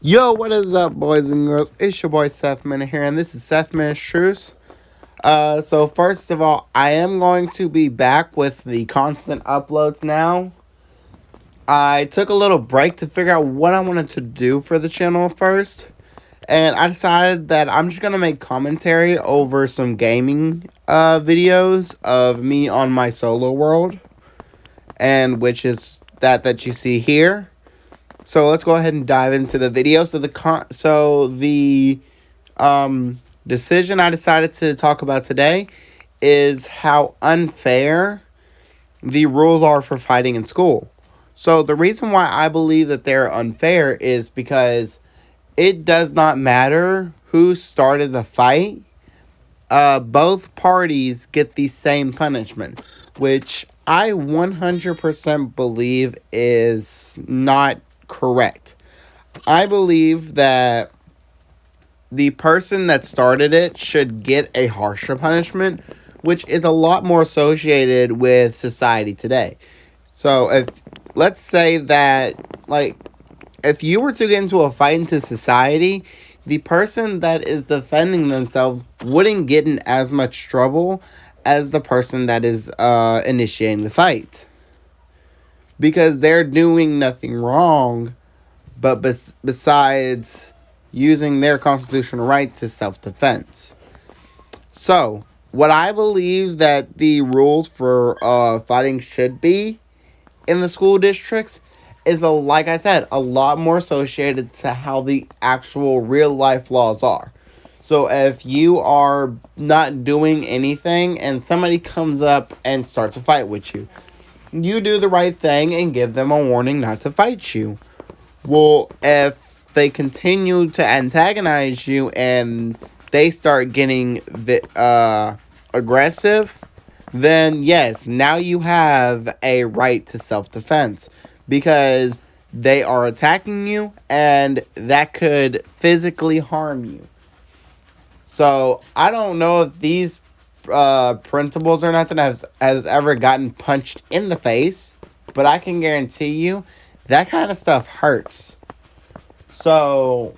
Yo, what is up, boys and girls? It's your boy Seth Minute here, and this is Seth Minute Truce. So first of all, I am going to be back with the constant uploads now. I took a little break to figure out what I wanted to do for the channel first, and I decided that I'm just gonna make commentary over some gaming videos of me on my solo world, and which is that you see here. So let's go ahead and dive into the video. So the decision I decided to talk about today is how unfair the rules are for fighting in school. So the reason why I believe that they're unfair is because it does not matter who started the fight. Both parties get the same punishment, which I 100% believe is not correct. I believe that the person that started it should get a harsher punishment, which is a lot more associated with society today. So let's say that, if you were to get into a fight into society, the person that is defending themselves wouldn't get in as much trouble as the person that is initiating the fight. Because they're doing nothing wrong, but besides using their constitutional right to self-defense. So, what I believe that the rules for fighting should be in the school districts is, like I said, a lot more associated to how the actual real-life laws are. So, if you are not doing anything and somebody comes up and starts a fight with you, you do the right thing and give them a warning not to fight you. Well, if they continue to antagonize you and they start getting aggressive, then yes, now you have a right to self-defense because they are attacking you and that could physically harm you. So I don't know if these principals or nothing has ever gotten punched in the face, but I can guarantee you that kind of stuff hurts. So,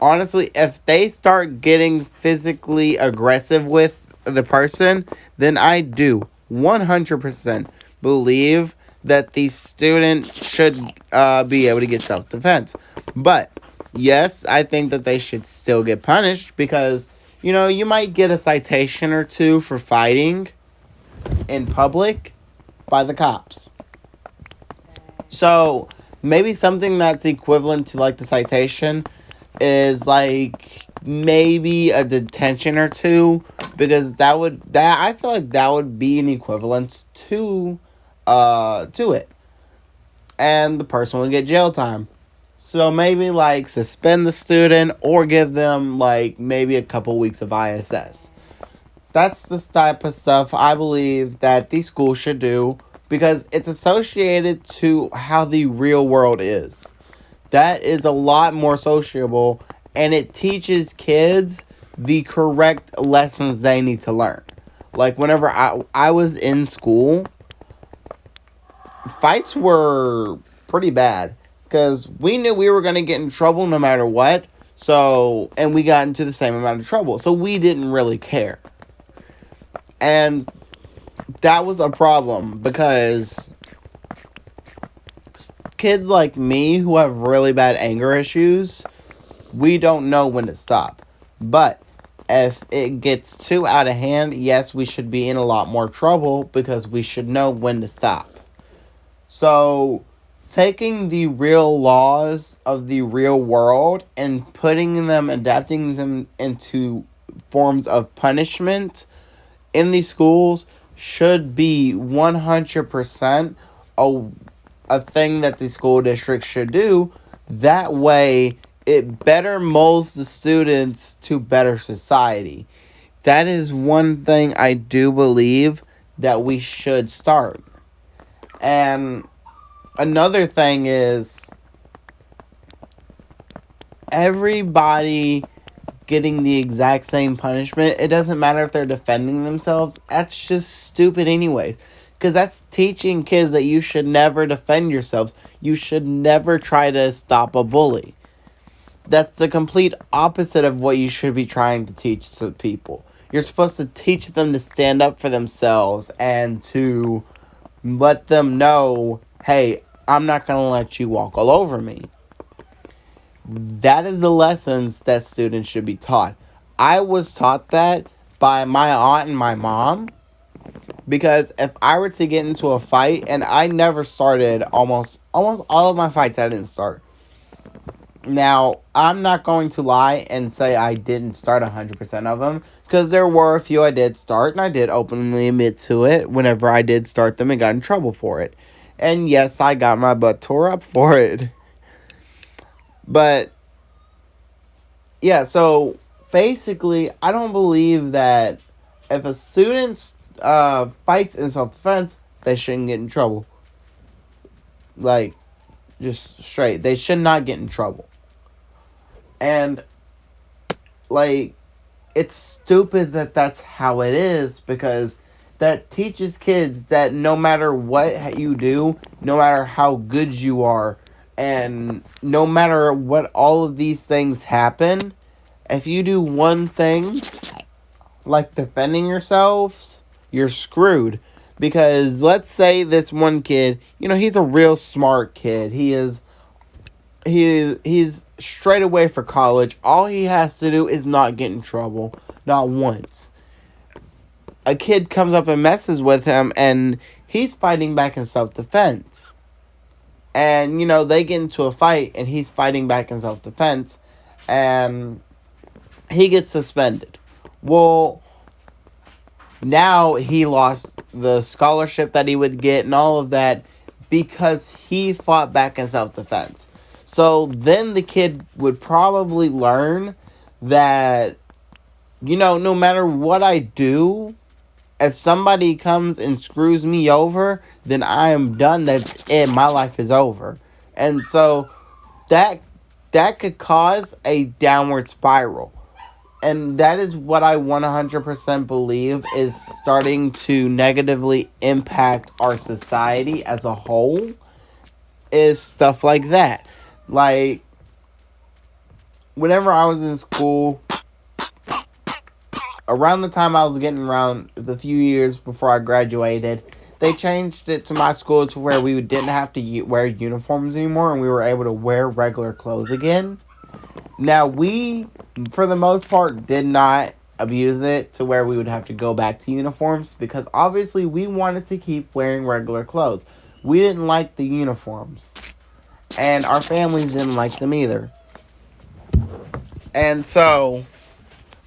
honestly, if they start getting physically aggressive with the person, then I do 100% believe that the student should be able to get self-defense. But, yes, I think that they should still get punished because, you might get a citation or two for fighting in public by the cops. So, maybe something that's equivalent to, the citation is, maybe a detention or two, because I feel like that would be an equivalent to it. And the person would get jail time. So, maybe, suspend the student or give them, maybe a couple weeks of ISS. That's the type of stuff I believe that these schools should do, because it's associated to how the real world is. That is a lot more sociable, and it teaches kids the correct lessons they need to learn. Whenever I was in school, fights were pretty bad, because we knew we were going to get in trouble no matter what, and we got into the same amount of trouble, so we didn't really care. And that was a problem because kids like me who have really bad anger issues, we don't know when to stop. But if it gets too out of hand, yes, we should be in a lot more trouble because we should know when to stop. So, taking the real laws of the real world and adapting them into forms of punishment in these schools should be 100% a thing that the school district should do. That way, it better molds the students to better society. That is one thing I do believe that we should start. And another thing is everybody getting the exact same punishment. It doesn't matter if they're defending themselves. That's just stupid anyways. Because that's teaching kids that you should never defend yourselves. You should never try to stop a bully. That's the complete opposite of what you should be trying to teach to people. You're supposed to teach them to stand up for themselves and to let them know, hey, I'm not going to let you walk all over me. That is the lessons that students should be taught. I was taught that by my aunt and my mom, because if I were to get into a fight, and I never started almost all of my fights, I didn't start. Now, I'm not going to lie and say I didn't start 100% of them, because there were a few I did start, and I did openly admit to it whenever I did start them and got in trouble for it. And yes, I got my butt tore up for it. But, yeah, so basically, I don't believe that if a student fights in self-defense, they shouldn't get in trouble. Like, just straight. They should not get in trouble. And, like, it's stupid that that's how it is, because that teaches kids that no matter what you do, no matter how good you are, and no matter what all of these things happen, if you do one thing, like defending yourselves, you're screwed. Because let's say this one kid, he's a real smart kid. He's straight away for college. All he has to do is not get in trouble. Not once. A kid comes up and messes with him, and he's fighting back in self-defense. And, they get into a fight, and he's fighting back in self-defense, and he gets suspended. Well, now he lost the scholarship that he would get and all of that because he fought back in self-defense. So then the kid would probably learn that, no matter what I do, if somebody comes and screws me over, then I am done. That's it. My life is over. And so that could cause a downward spiral. And that is what I 100% believe is starting to negatively impact our society as a whole, is stuff like that. Like, whenever I was in school, around the time I was getting around the few years before I graduated, they changed it to my school to where we didn't have to wear uniforms anymore, and we were able to wear regular clothes again. Now, we, for the most part, did not abuse it to where we would have to go back to uniforms, because obviously we wanted to keep wearing regular clothes. We didn't like the uniforms, and our families didn't like them either. And so,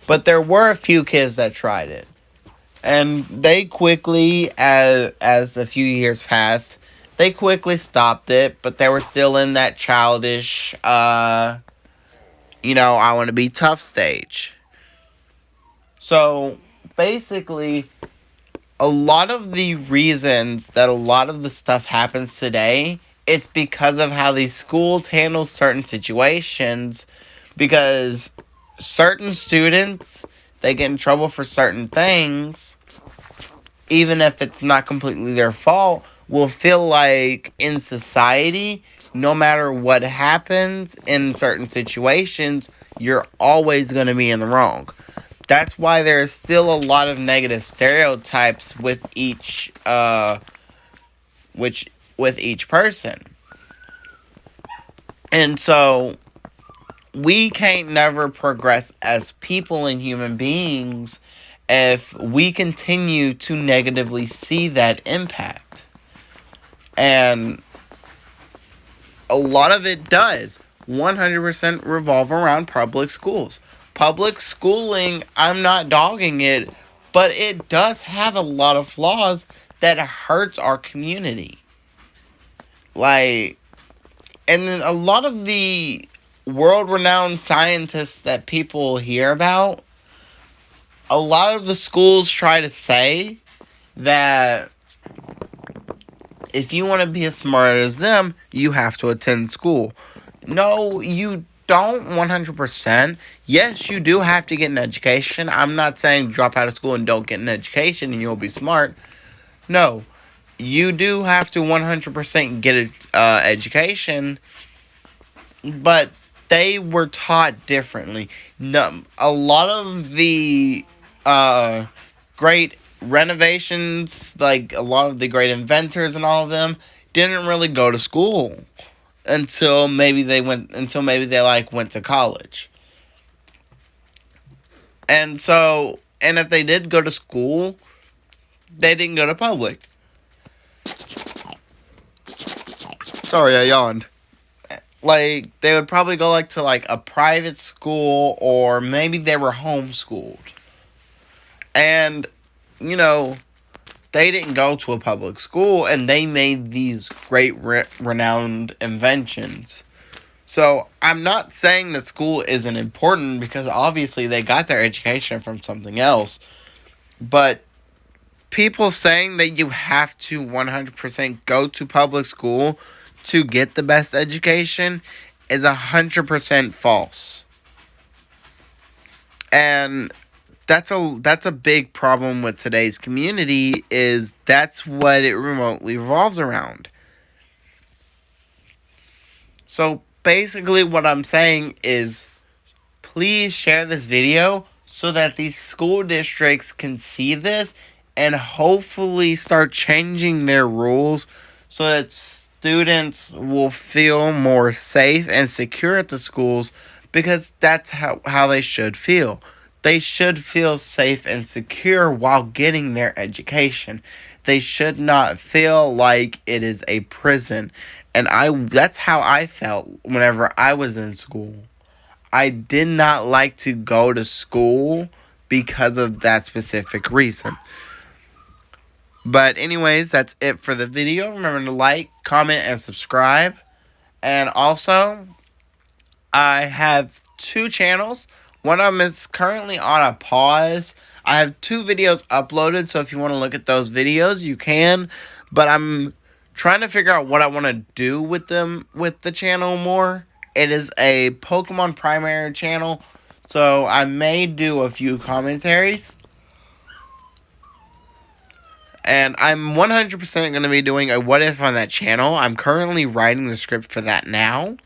but there were a few kids that tried it, and they quickly, as a few years passed, they quickly stopped it, but they were still in that childish, I want to be tough stage. So, basically, a lot of the reasons that a lot of the stuff happens today is because of how these schools handle certain situations, because certain students, they get in trouble for certain things, even if it's not completely their fault, will feel like in society, no matter what happens in certain situations, you're always going to be in the wrong. That's why there's still a lot of negative stereotypes with each person. And so we can't never progress as people and human beings if we continue to negatively see that impact. And a lot of it does 100% revolve around public schools. Public schooling, I'm not dogging it, but it does have a lot of flaws that hurts our community. Like, and then a lot of the world-renowned scientists that people hear about, a lot of the schools try to say that if you want to be as smart as them, you have to attend school. No, you don't 100%. Yes, you do have to get an education. I'm not saying drop out of school and don't get an education and you'll be smart. No, you do have to 100% get an education, but they were taught differently. No, a lot of the great renovations, like a lot of the great inventors and all of them, didn't really go to school until maybe they like went to college. And so, and if they did go to school, they didn't go to public. Sorry, I yawned. Like, they would probably go like to like a private school, or maybe they were homeschooled. And, you know, they didn't go to a public school, and they made these great renowned inventions. So I'm not saying that school isn't important, because obviously they got their education from something else. But people saying that you have to 100% go to public school to get the best education is 100% false. And that's a big problem with today's community, is that's what it remotely revolves around. So basically what I'm saying is, please share this video so that these school districts can see this and hopefully start changing their rules so that students will feel more safe and secure at the schools, because that's how they should feel. They should feel safe and secure while getting their education. They should not feel like it is a prison. And that's how I felt whenever I was in school. I did not like to go to school because of that specific reason. But anyways, that's it for the video. Remember to like, comment, and subscribe. And also, I have 2 channels. One of them is currently on a pause. I have 2 videos uploaded, so if you want to look at those videos, you can. But I'm trying to figure out what I want to do with them, with the channel more. It is a Pokemon primary channel, so I may do a few commentaries. And I'm 100% going to be doing a what if on that channel. I'm currently writing the script for that now.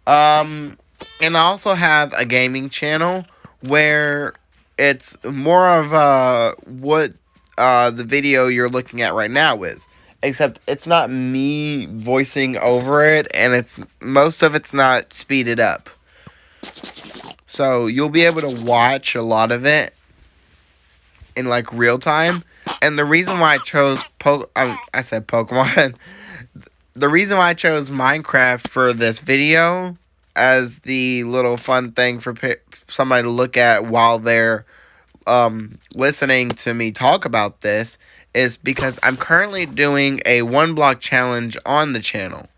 And I also have a gaming channel where it's more of what the video you're looking at right now is. Except it's not me voicing over it, and most of it's not speeded up. So you'll be able to watch a lot of it in like real time. And the reason why I chose I said Pokemon. The reason why I chose Minecraft for this video as the little fun thing for somebody to look at while they're listening to me talk about this is because I'm currently doing a 1 block challenge on the channel.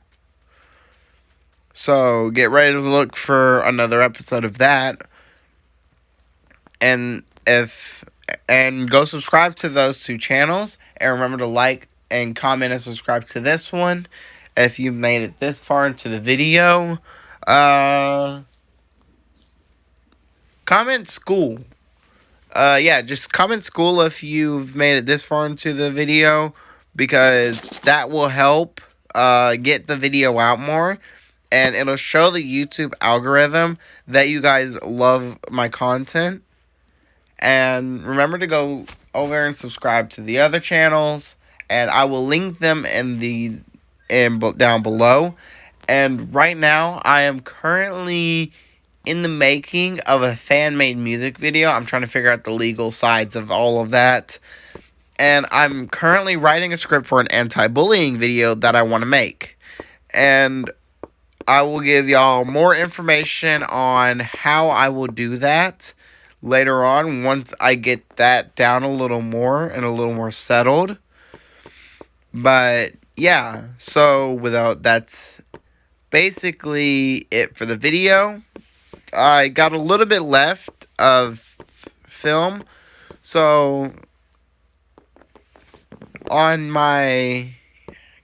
So get ready to look for another episode of that. And go subscribe to those 2 channels, and remember to like and comment and subscribe to this one if you've made it this far into the video. Comment school. Just comment school if you've made it this far into the video, because that will help get the video out more, and it'll show the YouTube algorithm that you guys love my content. And remember to go over and subscribe to the other channels, and I will link them down below. And right now, I am currently in the making of a fan-made music video. I'm trying to figure out the legal sides of all of that. And I'm currently writing a script for an anti-bullying video that I want to make. And I will give y'all more information on how I will do that later on, once I get that down a little more and a little more settled. But yeah, so that's basically it for the video. I got a little bit left of film, so on my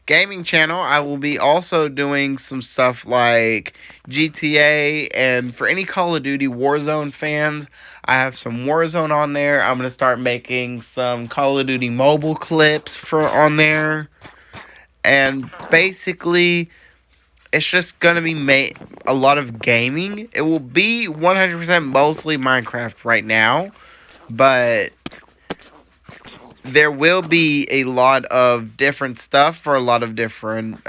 gaming channel, I will be also doing some stuff like GTA, and for any Call of Duty Warzone fans, I have some Warzone on there. I'm going to start making some Call of Duty mobile clips on there. And basically, it's just going to be a lot of gaming. It will be 100% mostly Minecraft right now, but there will be a lot of different stuff for a lot of different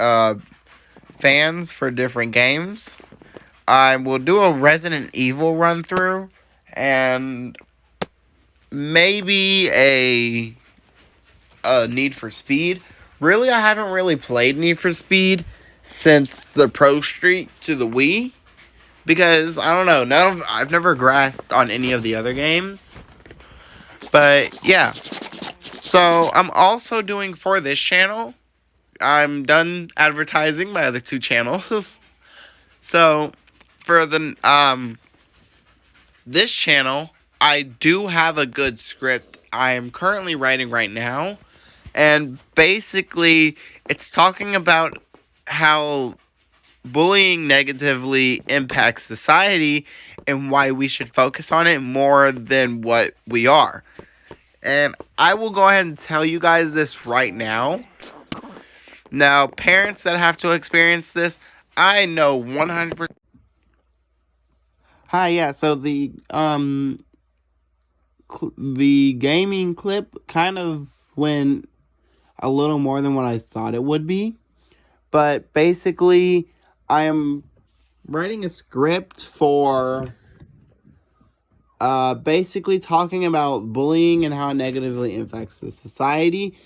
fans for different games. I will do a Resident Evil run through and maybe a Need for Speed. Really, I haven't really played Need for Speed since the Pro Street to the Wii, because I don't know, I've never grasped on any of the other games. But yeah, so I'm also doing for this channel. I'm done advertising my other two channels. So for the this channel, I do have a good script I am currently writing right now. And basically, it's talking about how bullying negatively impacts society and why we should focus on it more than what we are. And I will go ahead and tell you guys this right now. Now, parents that have to experience this, I know 100%. Hi, yeah, so the gaming clip kind of went a little more than what I thought it would be. But basically, I am writing a script for basically talking about bullying and how it negatively impacts the society.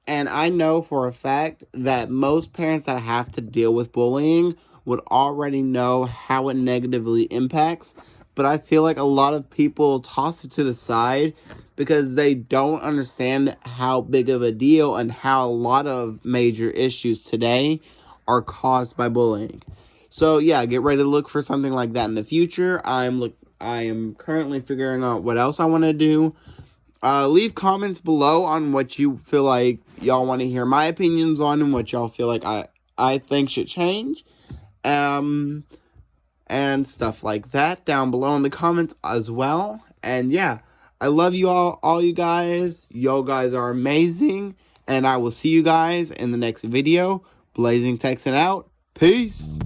And I know for a fact that most parents that have to deal with bullying would already know how it negatively impacts. But I feel like a lot of people toss it to the side because they don't understand how big of a deal and how a lot of major issues today are caused by bullying. So yeah, get ready to look for something like that in the future. I am currently figuring out what else I want to do. Leave comments below on what you feel like y'all want to hear my opinions on and what y'all feel like I think should change. And stuff like that down below in the comments as well. And yeah, I love you all you guys. Y'all guys are amazing. And I will see you guys in the next video. Blazing Texan out. Peace.